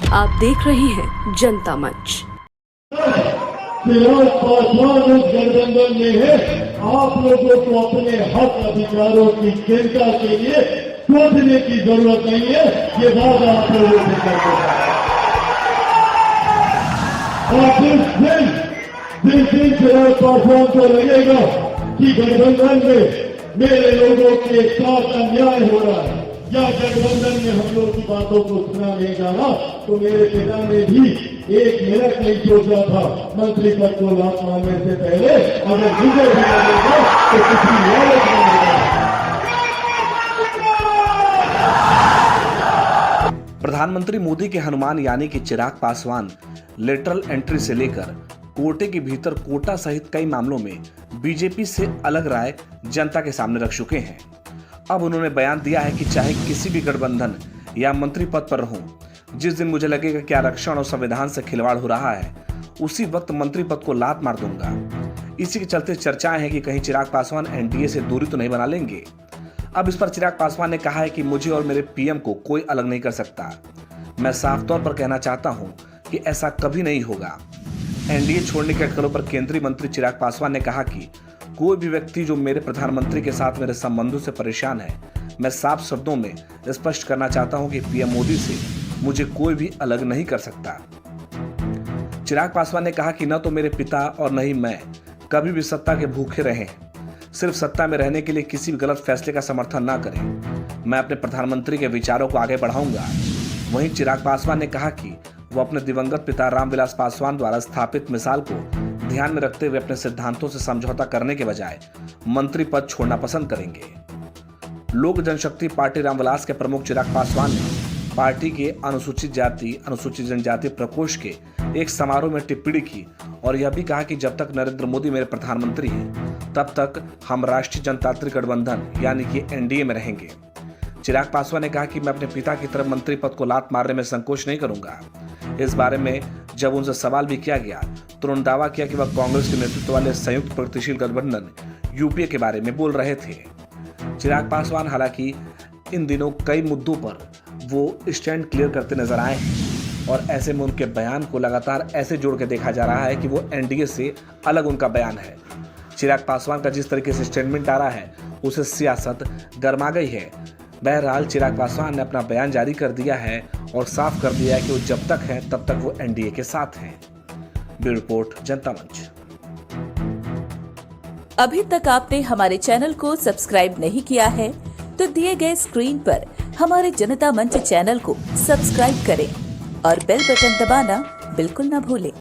आप देख रहे हैं जनता मंच। चिराग पासवान इस गठबंधन में है। आप लोगों को अपने हक अधिकारों की चिंता के लिए सोचने की जरूरत नहीं है। ये वादा आप लोगों से करते हैं। और जिस दिन चिराग पासवान को लगेगा कि गठबंधन में मेरे लोगों के साथ अन्याय हो रहा है या गठबंधन में हम लोग की बातों को सुना नहीं जा रहा, तो मेरे पिता ने भी एक मिनट नहीं सोचा था मंत्री पद को लात मारने से पहले अगर मुझे भी लगेगा तो किसी लालच में मिलेगा। प्रधानमंत्री मोदी के हनुमान यानी कि चिराग पासवान लेटरल एंट्री से लेकर कोटे के भीतर कोटा सहित कई मामलों में बीजेपी से अलग राय जनता के सामने रख चुके हैं। अब उन्होंने बयान दिया है कि चाहे किसी भी गठबंधन या मंत्री पद पर रहूं, जिस दिन मुझे लगेगा कि आरक्षण और संविधान से खिलवाड़ हो रहा है, उसी वक्त मंत्री पद को लात मार दूंगा। इसी के चलते चर्चाएं हैं कि कहीं चिराग पासवान एनडीए से दूरी तो नहीं बना लेंगे। अब इस पर चिराग पासवान ने कहा है कि मुझे और मेरे पीएम को कोई अलग नहीं कर सकता। मैं साफ तौर पर कहना चाहता हूं कि ऐसा कभी नहीं होगा। एनडीए छोड़ने के अटकलों पर केंद्रीय मंत्री चिराग पासवान ने कहा कि कोई भी व्यक्ति जो मेरे प्रधानमंत्री के साथ मेरे संबंधों से परेशान है, मैं साफ शब्दों में स्पष्ट करना चाहता हूं कि पीएम मोदी से मुझे कोई भी अलग नहीं कर सकता। चिराग पासवान ने कहा कि न तो मेरे पिता और न ही मैं कभी भी सत्ता के भूखे रहे हैं। सिर्फ सत्ता में रहने के लिए किसी भी गलत फैसले का समर्थन न करें। मैं अपने प्रधानमंत्री के विचारों को आगे बढ़ाऊंगा। वहीं चिराग पासवान ने कहा कि वो अपने दिवंगत पिता रामविलास पासवान द्वारा स्थापित मिसाल को ध्यान में रखते हुए अपने सिद्धांतों से समझौता करने के बजाय मंत्री पद छोड़ना पसंद करेंगे। लोक जनशक्ति पार्टी रामविलास के प्रमुख चिराग पासवान ने पार्टी के अनुसूचित जाति अनुसूचित जनजाति प्रकोष्ठ के एक समारोह में टिप्पणी की और यह भी कहा कि जब तक नरेंद्र मोदी मेरे प्रधानमंत्री हैं, तब तक हम राष्ट्रीय जनतांत्रिक गठबंधन यानी कि एनडीए में रहेंगे। चिराग पासवान ने कहा कि मैं अपने पिता की तरफ मंत्री पद को लात मारने में संकोच नहीं करूंगा। इस बारे में जब उनसे सवाल भी किया गया तो उन्होंने दावा किया कि वह कांग्रेस के नेतृत्व वाले संयुक्त प्रगतिशील गठबंधन यूपीए के बारे में बोल रहे थे। चिराग पासवान हालांकि इन दिनों कई मुद्दों पर वो स्टैंड क्लियर करते नजर आए हैं और ऐसे में उनके बयान को लगातार ऐसे जोड़ के देखा जा रहा है कि वो एनडीए से अलग उनका बयान है। चिराग पासवान का जिस तरीके से स्टेटमेंट आ रहा है उसे सियासत गरमा गई है। बहरहाल चिराग पासवान ने अपना बयान जारी कर दिया है और साफ कर दिया है कि वो जब तक हैं तब तक वो एनडीए के साथ हैं। ब्यूरो रिपोर्ट जनता मंच। अभी तक आपने हमारे चैनल को सब्सक्राइब नहीं किया है तो दिए गए स्क्रीन पर हमारे जनता मंच चैनल को सब्सक्राइब करें और बेल बटन दबाना बिल्कुल न भूलें।